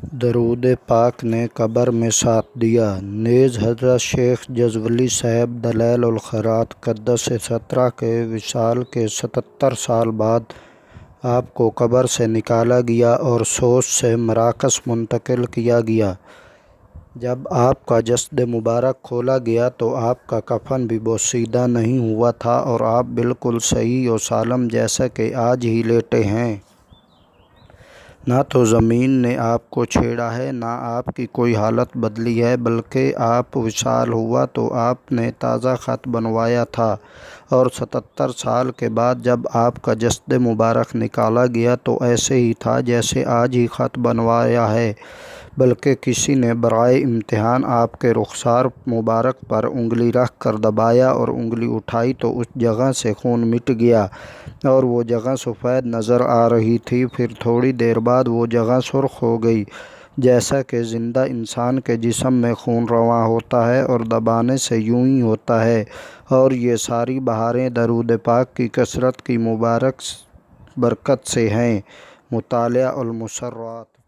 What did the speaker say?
درود پاک نے قبر میں ساتھ دیا۔ نیز حضرت شیخ جزولی صاحب دلائل الخیرات قدس سطرہ کے وصال کے 77 سال بعد آپ کو قبر سے نکالا گیا اور سوز سے مراکز منتقل کیا گیا۔ جب آپ کا جسد مبارک کھولا گیا تو آپ کا کفن بھی بوسیدہ نہیں ہوا تھا اور آپ بالکل صحیح و سالم جیسا کہ آج ہی لیٹے ہیں۔ نہ تو زمین نے آپ کو چھیڑا ہے نہ آپ کی کوئی حالت بدلی ہے، بلکہ آپ وصال ہوا تو آپ نے تازہ خط بنوایا تھا اور 77 سال کے بعد جب آپ کا جسد مبارک نکالا گیا تو ایسے ہی تھا جیسے آج ہی خط بنوایا ہے، بلکہ کسی نے برائے امتحان آپ کے رخسار مبارک پر انگلی رکھ کر دبایا اور انگلی اٹھائی تو اس جگہ سے خون مٹ گیا اور وہ جگہ سفید نظر آ رہی تھی، پھر تھوڑی دیر بعد وہ جگہ سرخ ہو گئی، جیسا کہ زندہ انسان کے جسم میں خون رواں ہوتا ہے اور دبانے سے یوں ہی ہوتا ہے، اور یہ ساری بہاریں درود پاک کی کثرت کی مبارک برکت سے ہیں۔ مطالعہ المسرات۔